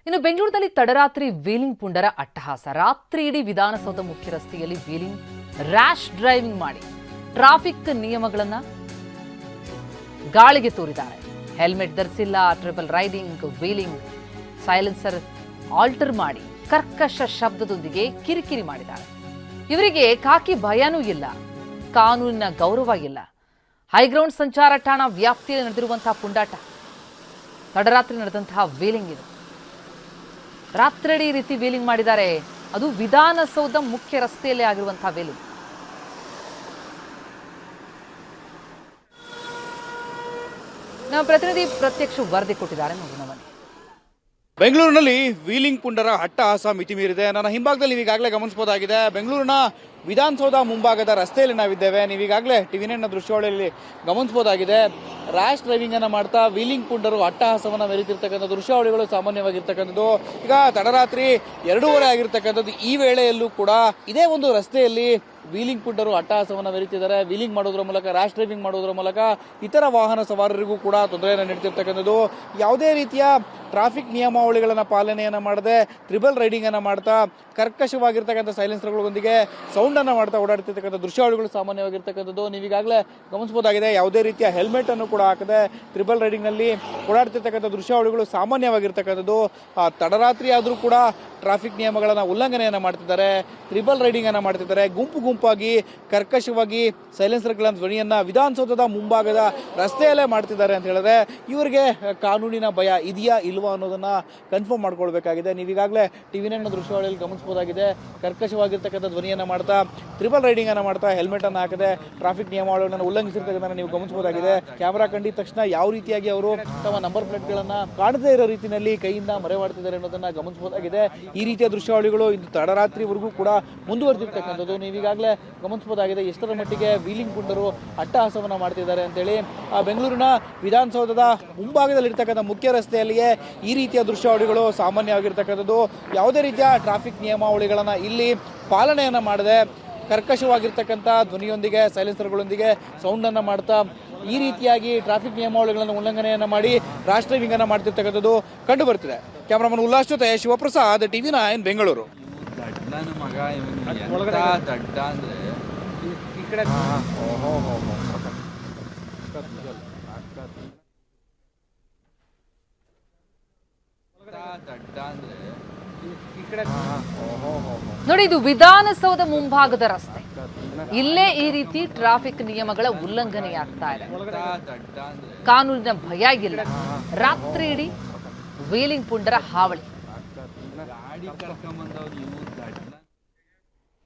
ಇನ್ನು ಬೆಂಗಳೂರಿನಲ್ಲಿ ತಡರಾತ್ರಿ ವೀಲಿಂಗ್ ಪುಂಡರ ಅಟ್ಟಹಾಸ. ರಾತ್ರಿ ಇಡೀ ವಿಧಾನಸೌಧ ಮುಖ್ಯ ರಸ್ತೆಯಲ್ಲಿ ವೀಲಿಂಗ್, ರ್ಯಾಶ್ ಡ್ರೈವಿಂಗ್ ಮಾಡಿ ಟ್ರಾಫಿಕ್ ನಿಯಮಗಳನ್ನ ಗಾಳಿಗೆ ತೂರಿದ್ದಾರೆ. ಹೆಲ್ಮೆಟ್ ಧರಿಸಿಲ್ಲ, triple riding, wheeling, silencer alter ಮಾಡಿ ಕರ್ಕಶ ಶಬ್ದದೊಂದಿಗೆ ಕಿರಿಕಿರಿ ಮಾಡಿದ್ದಾರೆ. ಇವರಿಗೆ ಖಾಕಿ ಭಯನೂ ಇಲ್ಲ, ಕಾನೂನಿನ ಗೌರವ ಇಲ್ಲ. ಹೈಗ್ರೌಂಡ್ ಸಂಚಾರ ಠಾಣಾ ವ್ಯಾಪ್ತಿಯಲ್ಲಿ ನಡೆದಿರುವಂತಹ ಪುಂಡಾಟ, ತಡರಾತ್ರಿ ನಡೆದಂತಹ ವೀಲಿಂಗ್ ಇದು. ರಾತ್ರಿಡೀ ಈ ರೀತಿ ವೀಲಿಂಗ್ ಮಾಡಿದ್ದಾರೆ. ಅದು ವಿಧಾನಸೌಧ ಮುಖ್ಯ ರಸ್ತೆಯಲ್ಲೇ ಆಗಿರುವಂತಹ ವೀಲಿಂಗ್. ನಮ್ಮ ಪ್ರತಿನಿಧಿ ಪ್ರತ್ಯಕ್ಷ ವರದಿ ಕೊಟ್ಟಿದ್ದಾರೆ, ನೋಡೋಣ ಬನ್ನಿ. ಬೆಂಗಳೂರಿನಲ್ಲಿ ವೀಲಿಂಗ್ ಪುಂಡರ ಅಟ್ಟಹಾಸ ಮಿತಿ ಮೀರಿದೆ. ನನ್ನ ಹಿಂಭಾಗದಲ್ಲಿ ನೀವೀಗಾಗಲೇ ಗಮನಿಸಬಹುದಾಗಿದೆ. ಬೆಂಗಳೂರಿನ ವಿಧಾನಸೌಧ ಮುಂಭಾಗದ ರಸ್ತೆಯಲ್ಲಿ ನಾವಿದ್ದೇವೆ. ನೀವೀಗಾಗಲೇ ಟಿವಿ9ನ ದೃಶ್ಯಾವಳಿಯಲ್ಲಿ ಗಮನಿಸಬಹುದಾಗಿದೆ. ರ್ಯಾಶ್ ಡ್ರೈವಿಂಗ್ ಅನ್ನು ಮಾಡ್ತಾ ವೀಲಿಂಗ್ ಪುಂಡರು ಅಟ್ಟಹಾಸವನ್ನು ಮೆರೀತಿರ್ತಕ್ಕಂಥ ದೃಶ್ಯಾವಳಿಗಳು ಸಾಮಾನ್ಯವಾಗಿರ್ತಕ್ಕಂಥದ್ದು. ಈಗ ತಡರಾತ್ರಿ 2:30 ಆಗಿರ್ತಕ್ಕಂಥದ್ದು. ಈ ವೇಳೆಯಲ್ಲೂ ಕೂಡ ಇದೇ ಒಂದು ರಸ್ತೆಯಲ್ಲಿ ವೀಲಿಂಗ್ ಪುಂಡರು ಅಟ್ಟಹಾಸವನ್ನು ಮೆರೀತಿದ್ದಾರೆ. ವೀಲಿಂಗ್ ಮಾಡೋದ್ರ ಮೂಲಕ, ರ್ಯಾಶ್ ಡ್ರೈವಿಂಗ್ ಮಾಡೋದ್ರ ಮೂಲಕ ಇತರ ವಾಹನ ಸವಾರರಿಗೂ ಕೂಡ ತೊಂದರೆಯನ್ನು ನೀಡ್ತಿರ್ತಕ್ಕಂಥದ್ದು. ಯಾವುದೇ ರೀತಿಯ ಟ್ರಾಫಿಕ್ ನಿಯಮಾವಳಿಗಳನ್ನು ಪಾಲನೆಯನ್ನು ಮಾಡದೆ ಟ್ರಿಬಲ್ ರೈಡಿಂಗ್ ಅನ್ನು ಮಾಡ್ತಾ ಕರ್ಕಶವಾಗಿರ್ತಕ್ಕಂಥ ಸೈಲೆನ್ಸರ್ಗಳೊಂದಿಗೆ ಸೌಂಡ್ ಅನ್ನು ಮಾಡ್ತಾ ಓಡಾಡ್ತಿರ್ತಕ್ಕಂಥ ದೃಶ್ಯಾವಳಿಗಳು ಸಾಮಾನ್ಯವಾಗಿರ್ತಕ್ಕಂಥದ್ದು. ನೀವೀಗಾಗಲೇ ಗಮನಿಸಬಹುದಾಗಿದೆ. ಯಾವುದೇ ರೀತಿಯ ಹೆಲ್ಮೆಟ್ ಅನ್ನು ಕೂಡ ಹಾಕದೆ ಟ್ರಿಬಲ್ ರೈಡಿಂಗ್ ನಲ್ಲಿ ಓಡಾಡ್ತಿರ್ತಕ್ಕಂಥ ದೃಶ್ಯಾವಳಿಗಳು ಸಾಮಾನ್ಯವಾಗಿರ್ತಕ್ಕಂಥದ್ದು. ತಡರಾತ್ರಿ ಆದರೂ ಕೂಡ ಟ್ರಾಫಿಕ್ ನಿಯಮಗಳನ್ನು ಉಲ್ಲಂಘನೆಯನ್ನು ಮಾಡ್ತಿದ್ದಾರೆ, ಟ್ರಿಬಲ್ ರೈಡಿಂಗ್ ಅನ್ನು ಮಾಡ್ತಿದ್ದಾರೆ. ಗುಂಪು ಗುಂಪಾಗಿ ಕರ್ಕಶವಾಗಿ ಸೈಲೆನ್ಸರ್ಗಳ ಧ್ವನಿಯನ್ನ ವಿಧಾನಸೌಧದ ಮುಂಭಾಗದ ರಸ್ತೆಯಲ್ಲೇ ಮಾಡ್ತಿದ್ದಾರೆ ಅಂತ ಹೇಳಿದ್ರೆ ಇವರಿಗೆ ಕಾನೂನಿನ ಭಯ ಇದೆಯಾ ಇಲ್ವಾ ಅನ್ನೋದನ್ನ ಕನ್ಫರ್ಮ್ ಮಾಡ್ಕೊಳ್ಬೇಕಾಗಿದೆ. ನೀವೀಗಾಗಲೇ ಟಿವಿ9 ದೃಶ್ಯಾವಳಿಯಲ್ಲಿ ಗಮನಿಸಬಹುದಾಗಿದೆ. ಕರ್ಕಶವಾಗಿರ್ತಕ್ಕಂಥ ಧ್ವನಿಯನ್ನ ಮಾಡ್ತಾ ಟ್ರಿಬಲ್ ರೈಡಿಂಗ್ ಅನ್ನ ಮಾಡ್ತಾ ಹೆಲ್ಮೆಟ್ ಅನ್ನು ಹಾಕದೆ ಟ್ರಾಫಿಕ್ ನಿಯಮಾವಳಿಗಳನ್ನು ಉಲ್ಲಂಘಿಸಿರ್ತಕ್ಕಂಥ ನೀವು ಗಮನಿಸಬಹುದಾಗಿದೆ. ಕ್ಯಾಮೆರಾ ಕಂಡಿದ ತಕ್ಷಣ ಯಾವ ರೀತಿಯಾಗಿ ಅವರು ತಮ್ಮ ನಂಬರ್ ಪ್ಲೇಟ್ಗಳನ್ನ ಕಾಣದೇ ಇರೋ ರೀತಿಯಲ್ಲಿ ಕೈಯಿಂದ ಮರೆಮಾಡ್ತಿದ್ದಾರೆ ಅನ್ನೋದನ್ನ ಗಮನಿಸಬಹುದಾಗಿದೆ. ಈ ರೀತಿಯ ದೃಶ್ಯಾವಳಿಗಳು ಇಂದು ತಡರಾತ್ರಿವರೆಗೂ ಕೂಡ ಮುಂದುವರೆದಿರ್ತಕ್ಕಂಥದ್ದು. ನೀವೀಗಾಗಲೇ ಗಮನಿಸಬಹುದಾಗಿದೆ ಎಷ್ಟರ ಮಟ್ಟಿಗೆ ವೀಲಿಂಗ್ ಪುಂಡರು ಅಟ್ಟಹಾಸವನ್ನ ಮಾಡ್ತಿದ್ದಾರೆ ಅಂತೇಳಿ. ಬೆಂಗಳೂರಿನ ವಿಧಾನಸೌಧದ ಮುಂಭಾಗದಲ್ಲಿರ್ತಕ್ಕಂಥ ಮುಖ್ಯ ರಸ್ತೆಯಲ್ಲಿಯೇ ಈ ರೀತಿಯ ದೃಶ್ಯಾವಳಿಗಳು ಸಾಮಾನ್ಯವಾಗಿರ್ತಕ್ಕಂಥದ್ದು. ಯಾವುದೇ ರೀತಿಯ ಟ್ರಾಫಿಕ್ ನಿಯಮಾವಳಿಗಳನ್ನ ಇಲ್ಲಿ ಪಾಲನೆಯನ್ನ ಮಾಡದೆ ಕರ್ಕಶವಾಗಿರ್ತಕ್ಕಂಥ ಧ್ವನಿಯೊಂದಿಗೆ ಸೈಲೆನ್ಸರ್ಗಳೊಂದಿಗೆ ಸೌಂಡ್ ಅನ್ನ ಮಾಡ್ತಾ ಈ ರೀತಿಯಾಗಿ ಟ್ರಾಫಿಕ್ ನಿಯಮಾವಳಿಗಳನ್ನು ಉಲ್ಲಂಘನೆಯನ್ನ ಮಾಡಿ ರ್ಯಾಶ್ ಡ್ರೈವಿಂಗ್ ಅನ್ನ ಮಾಡ್ತಿರ್ತಕ್ಕಂಥದ್ದು ಕಂಡು ಬರ್ತಿದೆ. ಕ್ಯಾಮರಾಮನ್ ಉಲ್ಲಾಸ್ ಜೊತೆ ಶಿವಪ್ರಸಾದ್, ಟಿವಿ9 ಬೆಂಗಳೂರು. ಮಗ ದಡ್ಡ ಅಂದ್ರೆ ಈ ಕಡೆ ದಡ್ಡ ಅಂದ್ರೆ ಈ ಕಡೆ ನೋಡಿ, ಇದು ವಿಧಾನಸೌಧ ಮುಂಭಾಗದ ರಸ್ತೆ. ಇಲ್ಲೇ ಈ ರೀತಿ ಟ್ರಾಫಿಕ್ ನಿಯಮಗಳ ಉಲ್ಲಂಘನೆಯಾಗ್ತಾ ಇದೆ. ಕಾನೂನಿನ ಭಯ ಇಲ್ಲ. ರಾತ್ರಿ ಇಡೀ ವೀಲಿಂಗ್ ಪುಂಡರ ಹಾವಳಿ. ಗಾಡಿ ಕರ್ಕೊಂಬಂದವ್ರು ಇವು ದಡ್ಡ